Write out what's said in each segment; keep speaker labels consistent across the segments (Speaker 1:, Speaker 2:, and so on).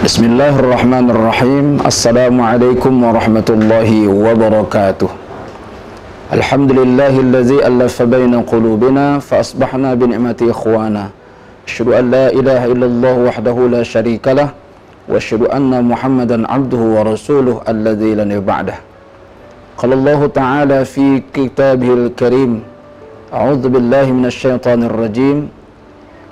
Speaker 1: Bismillahirrahmanirrahim. Assalamualaikum warahmatullahi wabarakatuh. Alhamdulillahillazi allafa baina qulubina fa asbahna bi ni'mati ikhwana. Asyhadu an la ilaha illallah wahdahu la syarikalah wa asyhadu anna Muhammadan abduhu wa rasuluh alladzi la nabiyya ba'dah. Qala Allah ta'ala fi kitabihil karim. A'udzu billahi minasy syaithanir rajim.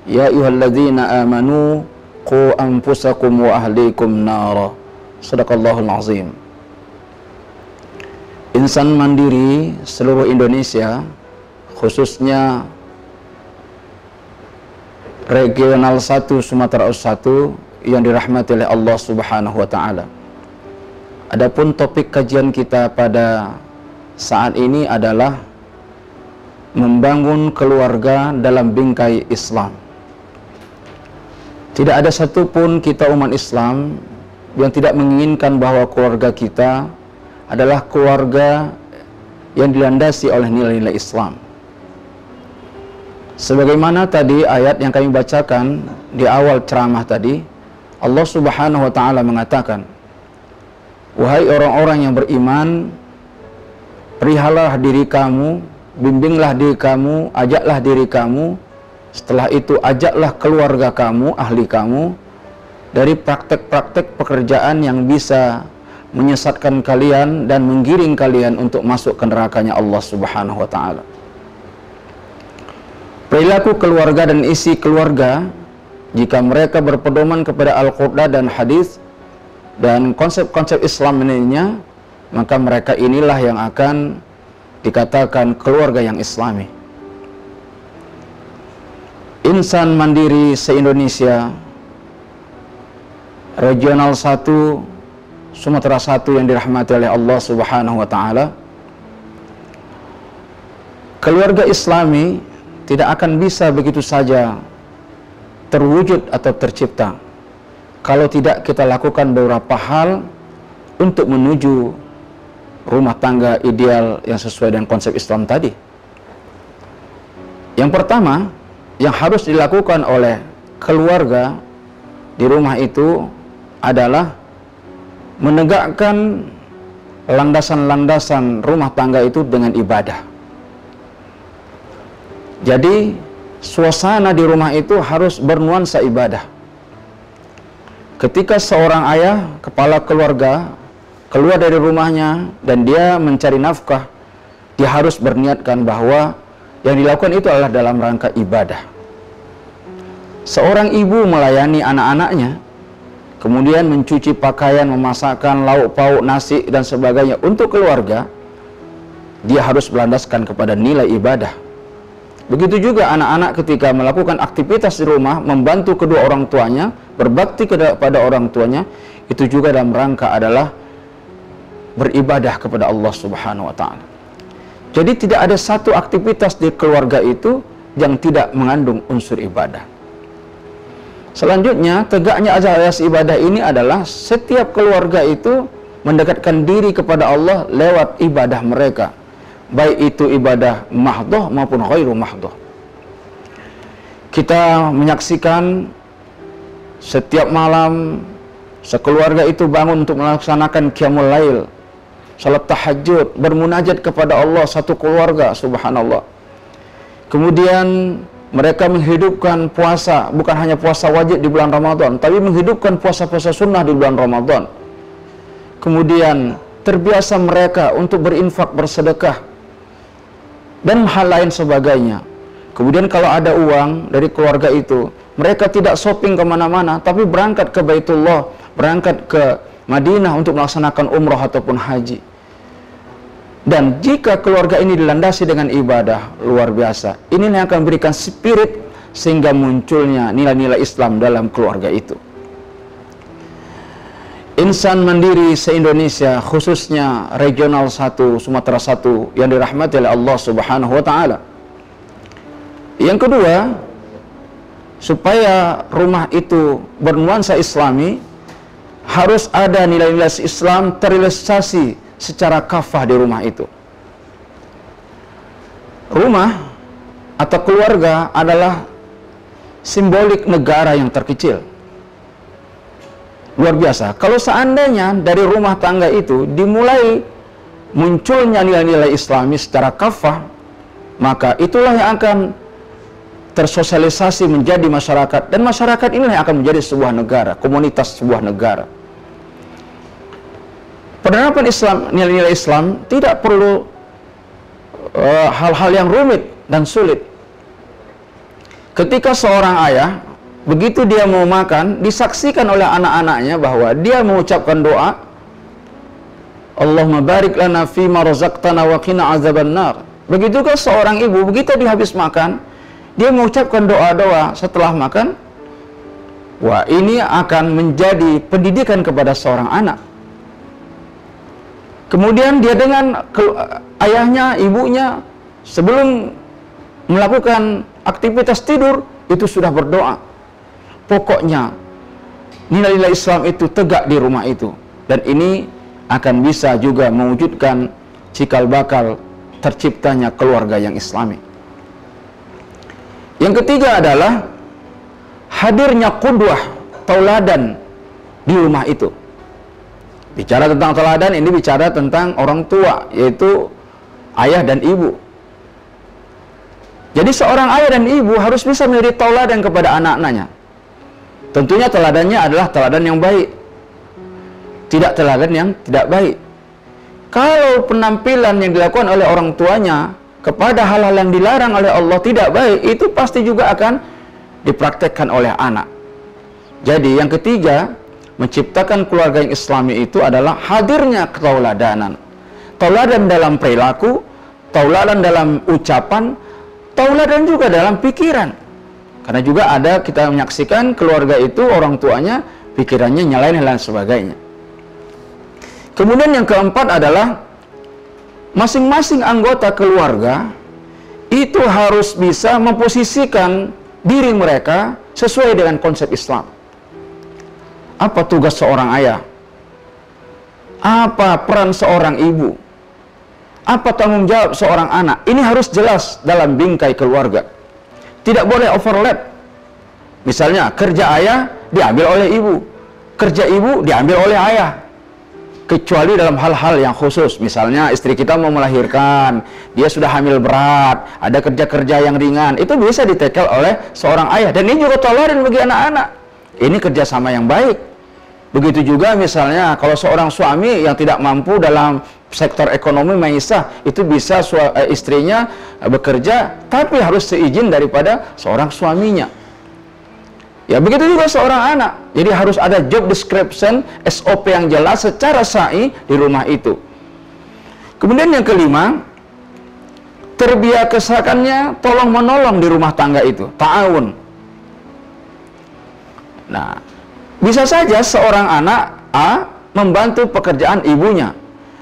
Speaker 1: Ya ayyuhalladzina amanu qu anfusakum wa ahlikum nara. Shadaqallahul azim. Insan mandiri seluruh Indonesia, khususnya regional 1 Sumatera 1 yang dirahmati oleh Allah Subhanahu wa taala. Adapun topik kajian kita pada saat ini adalah membangun keluarga dalam bingkai Islam. Tidak ada satupun kita umat Islam yang tidak menginginkan bahwa keluarga kita adalah keluarga yang dilandasi oleh nilai-nilai Islam. Sebagaimana tadi ayat yang kami bacakan di awal ceramah tadi, Allah Subhanahu wa taala mengatakan, "Wahai orang-orang yang beriman, perihalalah diri kamu, bimbinglah diri kamu, ajaklah diri kamu. Setelah itu ajaklah keluarga kamu, ahli kamu, dari praktek-praktek pekerjaan yang bisa menyesatkan kalian dan menggiring kalian untuk masuk ke nerakanya Allah Subhanahu wa taala." Perilaku keluarga dan isi keluarga, jika mereka berpedoman kepada Al-Qur'an dan hadis dan konsep-konsep Islam lainnya, maka mereka inilah yang akan dikatakan keluarga yang Islami. Insan mandiri se-Indonesia, regional 1 Sumatera 1 yang dirahmati oleh Allah Subhanahu wa taala, keluarga Islami tidak akan bisa begitu saja terwujud atau tercipta kalau tidak kita lakukan beberapa hal untuk menuju rumah tangga ideal yang sesuai dengan konsep Islam tadi. Yang pertama yang harus dilakukan oleh keluarga di rumah itu adalah menegakkan landasan-landasan rumah tangga itu dengan ibadah. Jadi suasana di rumah itu harus bernuansa ibadah. Ketika seorang ayah, kepala keluarga, keluar dari rumahnya dan dia mencari nafkah, dia harus berniatkan bahwa yang dilakukan itu adalah dalam rangka ibadah. Seorang ibu melayani anak-anaknya, kemudian mencuci pakaian, memasakkan lauk pauk, nasi dan sebagainya untuk keluarga, dia harus berlandaskan kepada nilai ibadah. Begitu juga anak-anak ketika melakukan aktivitas di rumah, membantu kedua orang tuanya, berbakti kepada orang tuanya, itu juga dalam rangka adalah beribadah kepada Allah Subhanahu wa taala. Jadi tidak ada satu aktivitas di keluarga itu yang tidak mengandung unsur ibadah. Selanjutnya, tegaknya azas ibadah ini adalah setiap keluarga itu mendekatkan diri kepada Allah lewat ibadah mereka, baik itu ibadah mahdhah maupun ghairu mahdhah. Kita menyaksikan setiap malam sekeluarga itu bangun untuk melaksanakan qiyamul lail, salat tahajud, bermunajat kepada Allah satu keluarga, subhanallah. Kemudian mereka menghidupkan puasa, bukan hanya puasa wajib di bulan Ramadan, tapi menghidupkan puasa-puasa sunnah di bulan Ramadan. Kemudian terbiasa mereka untuk berinfak, bersedekah, dan hal lain sebagainya. Kemudian kalau ada uang dari keluarga itu, mereka tidak shopping kemana-mana, tapi berangkat ke Baitullah, berangkat ke Madinah untuk melaksanakan umrah ataupun haji. Dan jika keluarga ini dilandasi dengan ibadah, luar biasa. Ini yang akan memberikan spirit sehingga munculnya nilai-nilai Islam dalam keluarga itu. Insan mandiri se-Indonesia, khususnya regional 1 Sumatera 1 yang dirahmati oleh Allah Subhanahu wa taala. Yang kedua, supaya rumah itu bernuansa Islami, harus ada nilai-nilai Islam terrealisasi secara kafah di rumah itu. Rumah atau keluarga adalah simbolik negara yang terkecil. luar biasa. Kalau seandainya dari rumah tangga itu dimulai munculnya nilai-nilai Islami secara kafah, maka itulah yang akan tersosialisasi menjadi masyarakat, dan masyarakat inilah yang akan menjadi sebuah negara, komunitas sebuah negara. Penerapan Islam, nilai-nilai Islam tidak perlu hal-hal yang rumit dan sulit. Ketika seorang ayah, begitu dia mau makan, disaksikan oleh anak-anaknya bahwa dia mengucapkan doa, Allahumma barik lana fima razaqtana wa qina azabannar. Begitukah seorang ibu, begitu dia habis makan, dia mengucapkan doa-doa setelah makan. Wah, ini akan menjadi pendidikan kepada seorang anak. Kemudian dia dengan ayahnya, ibunya, sebelum melakukan aktivitas tidur, itu sudah berdoa. Pokoknya, nilai-nilai Islam itu tegak di rumah itu. Dan ini akan bisa juga mewujudkan cikal bakal terciptanya keluarga yang Islami. Yang ketiga adalah hadirnya qudwah, tauladan di rumah itu. Bicara tentang teladan, ini bicara tentang orang tua, yaitu ayah dan ibu. Jadi seorang ayah dan ibu harus bisa menjadi tauladan kepada anak-anaknya. Tentunya teladannya adalah teladan yang baik, tidak teladan yang tidak baik. Kalau penampilan yang dilakukan oleh orang tuanya kepada hal-hal yang dilarang oleh Allah tidak baik, itu pasti juga akan dipraktekkan oleh anak. Jadi yang ketiga, menciptakan keluarga yang Islami itu adalah hadirnya ketauladanan. Tauladan dalam perilaku, tauladan dalam ucapan, tauladan juga dalam pikiran. Karena juga ada, kita menyaksikan keluarga itu orang tuanya pikirannya nyalain dan sebagainya. Kemudian yang keempat adalah masing-masing anggota keluarga itu harus bisa memposisikan diri mereka sesuai dengan konsep Islam. Apa tugas seorang ayah? Apa peran seorang ibu? Apa tanggung jawab seorang anak? Ini harus jelas dalam bingkai keluarga. Tidak boleh overlap. Misalnya kerja ayah diambil oleh ibu, kerja ibu diambil oleh ayah. Kecuali dalam hal-hal yang khusus. Misalnya istri kita mau melahirkan, dia sudah hamil berat, ada kerja-kerja yang ringan, itu bisa ditekel oleh seorang ayah. Dan ini juga toladan bagi anak-anak. Ini kerjasama yang baik. Begitu juga misalnya kalau seorang suami yang tidak mampu dalam sektor ekonomi maisah, itu bisa istrinya bekerja, tapi harus seizin daripada seorang suaminya. Ya begitu juga seorang anak. Jadi harus ada job description, SOP yang jelas secara syar'i di rumah itu. Kemudian yang kelima, terbiasakannya tolong menolong di rumah tangga itu, ta'awun. Nah, bisa saja seorang anak A membantu pekerjaan ibunya.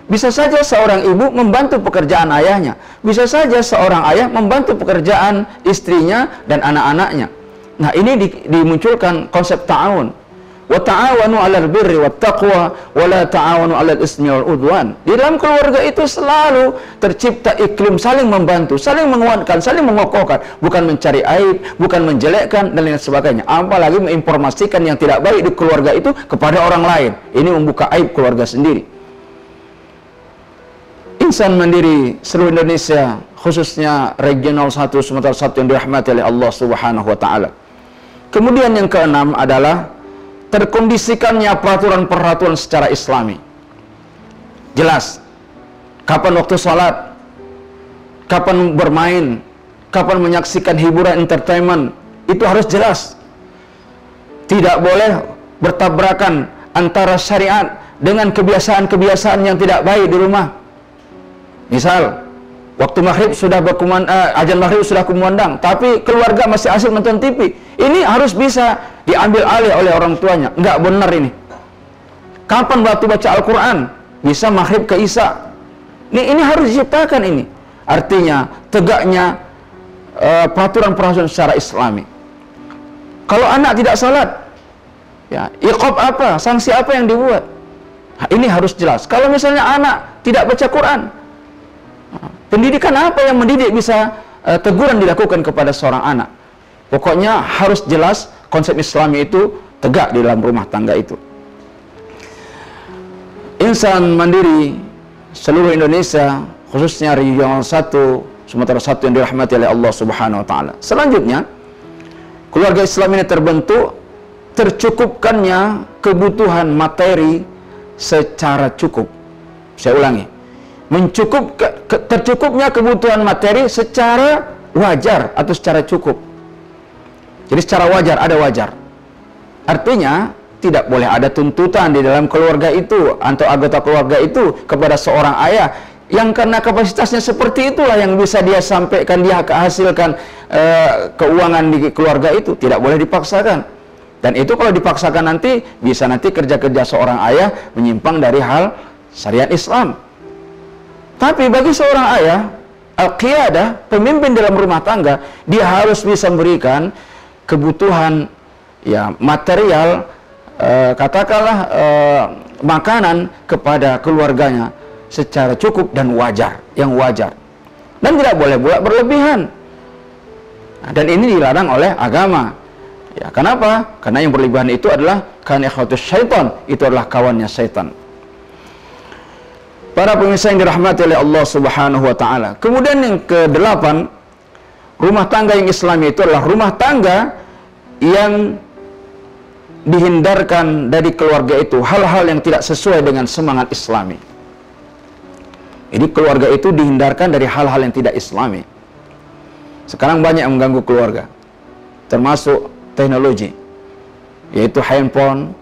Speaker 1: Bisa saja seorang ibu membantu pekerjaan ayahnya. Bisa saja seorang ayah membantu pekerjaan istrinya dan anak-anaknya. Nah, ini dimunculkan konsep ta'awun. Wa ta'awanu 'alal birri wat taqwa wa la ta'awanu 'alal ismi wal udwan. Di dalam keluarga itu selalu tercipta iklim saling membantu, saling menguatkan, saling mengokohkan, bukan mencari aib, bukan menjelekkan dan lain sebagainya. Apalagi menginformasikan yang tidak baik di keluarga itu kepada orang lain. Ini membuka aib keluarga sendiri. Insan Mandiri seluruh Indonesia, khususnya Regional 1 Sumatera 1 yang dirahmati oleh Allah Subhanahu wa taala. Kemudian yang keenam adalah terkondisikannya peraturan-peraturan secara Islami. Jelas. Kapan waktu salat, kapan bermain, kapan menyaksikan hiburan entertainment, itu harus jelas. Tidak boleh bertabrakan antara syariat dengan kebiasaan-kebiasaan yang tidak baik di rumah. Misal, waktu maghrib sudah azan maghrib sudah kumandang, tapi keluarga masih asik nonton TV. Ini harus bisa diambil alih oleh orang tuanya. Enggak benar ini. Kapan waktu baca Al-Quran? Bisa maghrib ke Isya. Ini harus diciptakan ini. Artinya tegaknya peraturan-peraturan secara Islami. Kalau anak tidak salat, ya iqab apa? Sanksi apa yang dibuat? Nah, ini harus jelas. Kalau misalnya anak tidak baca Quran, pendidikan apa yang mendidik bisa teguran dilakukan kepada seorang anak? Pokoknya harus jelas konsep Islami itu tegak di dalam rumah tangga itu. insan mandiri seluruh Indonesia, khususnya regional 1, Sumatera 1 yang dirahmati oleh Allah Subhanahu wa taala. Selanjutnya, keluarga Islam ini terbentuk tercukupkannya kebutuhan materi secara cukup. Saya ulangi, tercukupnya kebutuhan materi secara wajar atau secara cukup. Jadi secara wajar, ada wajar. Artinya tidak boleh ada tuntutan di dalam keluarga itu atau anggota keluarga itu kepada seorang ayah yang karena kapasitasnya seperti itulah yang bisa dia sampaikan, dia hasilkan keuangan di keluarga itu. Tidak boleh dipaksakan. Dan itu kalau dipaksakan nanti bisa nanti kerja-kerja seorang ayah menyimpang dari hal syariat Islam. Tapi bagi seorang ayah, al-qiyadah, pemimpin dalam rumah tangga, dia harus bisa memberikan kebutuhan ya material, katakanlah makanan kepada keluarganya secara cukup dan wajar, yang wajar. Dan tidak boleh pula berlebihan. Nah, dan ini dilarang oleh agama. Ya, kenapa? Karena yang berlebihan itu adalah kana ikhwatus syaitan, itu adalah kawannya syaitan. Para pemirsa yang dirahmati oleh Allah Subhanahu wa taala. Kemudian yang ke-8, rumah tangga yang Islami itu adalah rumah tangga yang dihindarkan dari keluarga itu hal-hal yang tidak sesuai dengan semangat Islami. Jadi keluarga itu dihindarkan dari hal-hal yang tidak Islami. Sekarang banyak yang mengganggu keluarga, termasuk teknologi, yaitu handphone,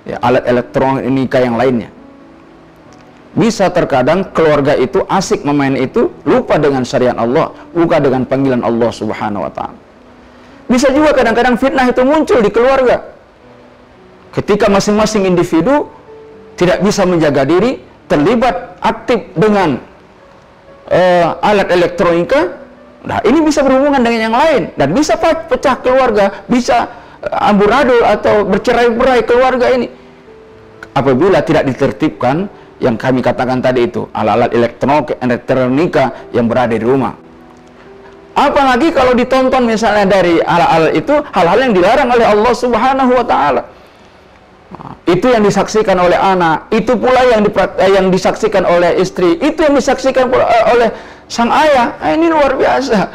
Speaker 1: ya, alat elektronika yang lainnya. Bisa terkadang keluarga itu asik memain itu, lupa dengan syariat Allah, lupa dengan panggilan Allah Subhanahu wa taala. Bisa juga kadang-kadang fitnah itu muncul di keluarga. Ketika masing-masing individu tidak bisa menjaga diri, terlibat aktif dengan alat elektronika, nah ini bisa berhubungan dengan yang lain dan bisa pecah keluarga, bisa amburadul atau bercerai-berai keluarga ini. Apabila tidak ditertibkan yang kami katakan tadi itu, alat-alat elektronika yang berada di rumah. Apalagi kalau ditonton misalnya dari alat-alat itu hal-hal yang dilarang oleh Allah Subhanahu wa taala. Itu yang disaksikan oleh anak, itu pula yang disaksikan oleh istri, itu yang disaksikan oleh sang ayah. Ini luar biasa.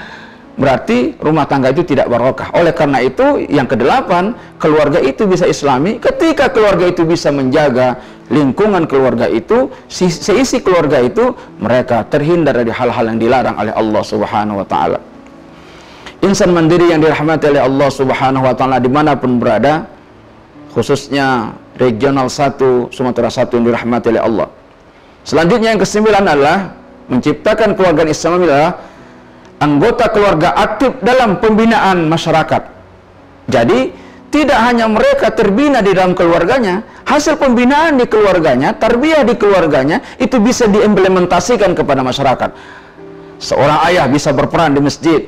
Speaker 1: Berarti rumah tangga itu tidak barokah. Oleh karena itu, yang ke-8, keluarga itu bisa Islami ketika keluarga itu bisa menjaga lingkungan keluarga itu, seisi keluarga itu, mereka terhindar dari hal-hal yang dilarang oleh Allah Subhanahu wa taala. Insan mandiri yang dirahmati oleh Allah Subhanahu wa taala dimanapun berada, khususnya regional 1, Sumatera 1 yang dirahmati oleh Allah. Selanjutnya yang ke-9 adalah menciptakan keluarga Islam adalah anggota keluarga aktif dalam pembinaan masyarakat. Jadi tidak hanya mereka terbina di dalam keluarganya, hasil pembinaan di keluarganya, tarbiyah di keluarganya itu bisa diimplementasikan kepada masyarakat. Seorang ayah bisa berperan di masjid,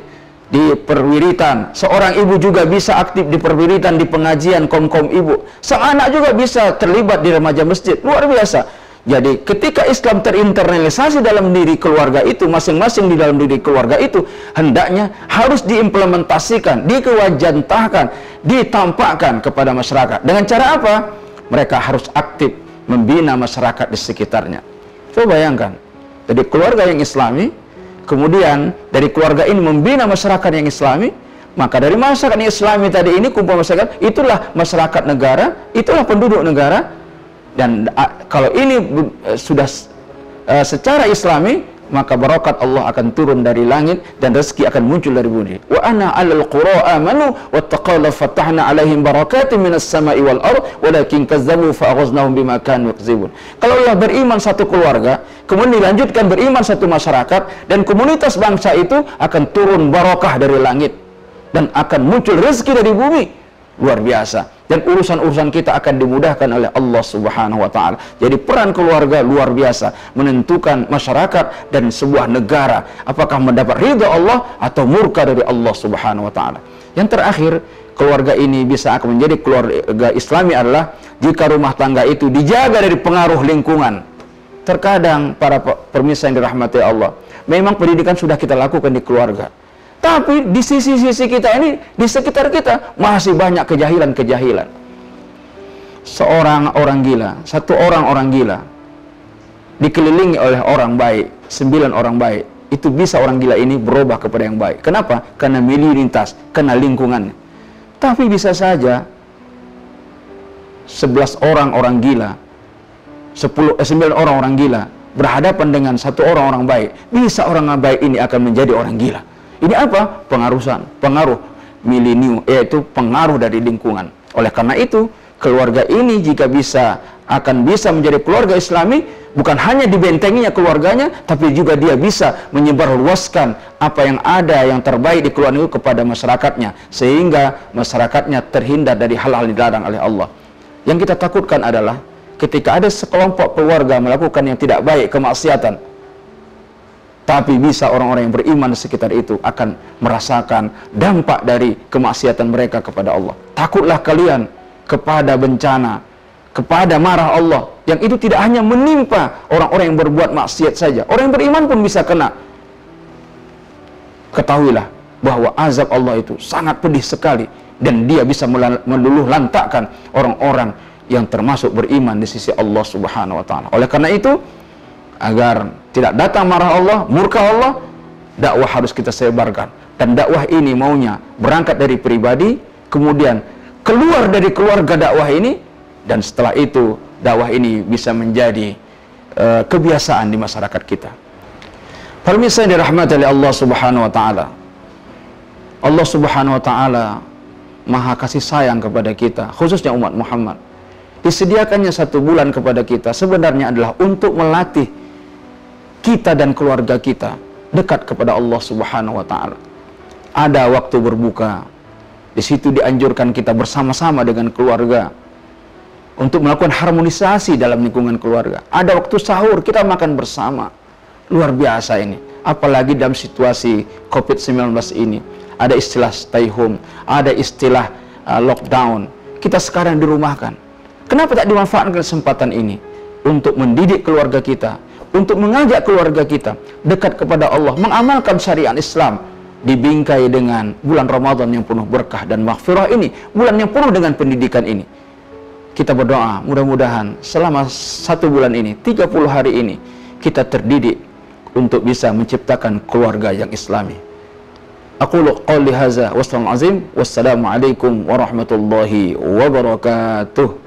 Speaker 1: di perwiritan, seorang ibu juga bisa aktif di perwiritan, di pengajian kaum ibu, sang anak juga bisa terlibat di remaja masjid. Luar biasa. Jadi ketika Islam terinternalisasi dalam diri keluarga itu, masing-masing di dalam diri keluarga itu hendaknya harus diimplementasikan, dikewajantahkan, ditampakkan kepada masyarakat. Dengan cara apa? Mereka harus aktif membina masyarakat di sekitarnya. Coba bayangkan, jadi keluarga yang Islami, kemudian dari keluarga ini membina masyarakat yang Islami, maka dari masyarakat yang Islami tadi ini, kumpulan masyarakat, itulah masyarakat negara, itulah penduduk negara. Dan kalau ini sudah secara Islami, maka barakat Allah akan turun dari langit dan rezeki akan muncul dari bumi. Wa ana 'alal qura amanu wattaqaw fatahna 'alaihim barakatin minas sama'i wal ard walakin kazzabu fa aghaznahum bima kanu yakzibun. Kalau Allah beriman satu keluarga, kemudian dilanjutkan beriman satu masyarakat, dan komunitas bangsa itu akan turun barakah dari langit dan akan muncul rezeki dari bumi. Luar biasa. Dan urusan-urusan kita akan dimudahkan oleh Allah Subhanahu wa taala. Jadi peran keluarga luar biasa menentukan masyarakat dan sebuah negara apakah mendapat ridha Allah atau murka dari Allah Subhanahu wa taala. Yang terakhir, keluarga ini bisa akan menjadi keluarga Islami adalah jika rumah tangga itu dijaga dari pengaruh lingkungan. Terkadang para pemirsa yang dirahmati Allah, memang pendidikan sudah kita lakukan di keluarga. Tapi di sisi-sisi kita ini, di sekitar kita masih banyak kejahilan-kejahilan. Seorang orang gila, satu orang gila, dikelilingi oleh orang baik, 9 orang baik, itu bisa orang gila ini berubah kepada yang baik. Kenapa? Karena lintas, karena lingkungannya. Tapi bisa saja 11 orang gila, 9 orang gila berhadapan dengan 1 orang baik. Bisa orang baik ini akan menjadi orang gila. Ini apa? Pengaruh milenium, yaitu pengaruh dari lingkungan. Oleh karena itu, keluarga ini jika akan bisa menjadi keluarga Islami, bukan hanya dibentenginya keluarganya, tapi juga dia bisa menyebarluaskan apa yang ada yang terbaik di keluarga itu kepada masyarakatnya, sehingga masyarakatnya terhindar dari hal-hal dilarang oleh Allah. Yang kita takutkan adalah ketika ada sekelompok keluarga melakukan yang tidak baik, kemaksiatan, tapi bisa orang-orang yang beriman di sekitar itu akan merasakan dampak dari kemaksiatan mereka kepada Allah. Takutlah kalian kepada bencana, kepada marah Allah, yang itu tidak hanya menimpa orang-orang yang berbuat maksiat saja. Orang yang beriman pun bisa kena. Ketahuilah bahwa azab Allah itu sangat pedih sekali, dan dia bisa meluluh lantakkan orang-orang yang termasuk beriman di sisi Allah Subhanahu wa Ta'ala. Oleh karena itu, agar tidak datang marah Allah, murka Allah, dakwah harus kita sebarkan. Dan dakwah ini maunya berangkat dari pribadi, kemudian keluar dari keluarga dakwah ini, dan setelah itu dakwah ini bisa menjadi kebiasaan di masyarakat kita. Permisi yang dirahmati oleh Allah Subhanahu wa Ta'ala. Allah Subhanahu wa Ta'ala Maha kasih sayang kepada kita, khususnya umat Muhammad. Disediakannya 1 bulan kepada kita sebenarnya adalah untuk melatih kita dan keluarga kita dekat kepada Allah Subhanahu wa Ta'ala. Ada waktu berbuka, di situ dianjurkan kita bersama-sama dengan keluarga untuk melakukan harmonisasi dalam lingkungan keluarga. Ada waktu sahur, kita makan bersama. Luar biasa ini, apalagi dalam situasi COVID-19 ini. Ada istilah stay home, ada istilah lockdown. Kita sekarang dirumahkan. Kenapa tak dimanfaatkan kesempatan ini untuk mendidik keluarga kita, untuk mengajak keluarga kita dekat kepada Allah, mengamalkan syariat Islam, dibingkai dengan bulan Ramadan yang penuh berkah dan maghfirah ini, bulan yang penuh dengan pendidikan ini. Kita berdoa, mudah-mudahan selama 1 bulan ini, 30 hari ini, kita terdidik untuk bisa menciptakan keluarga yang Islami. Aqulu qouli hadza wassalamu alaikum warahmatullahi wabarakatuh.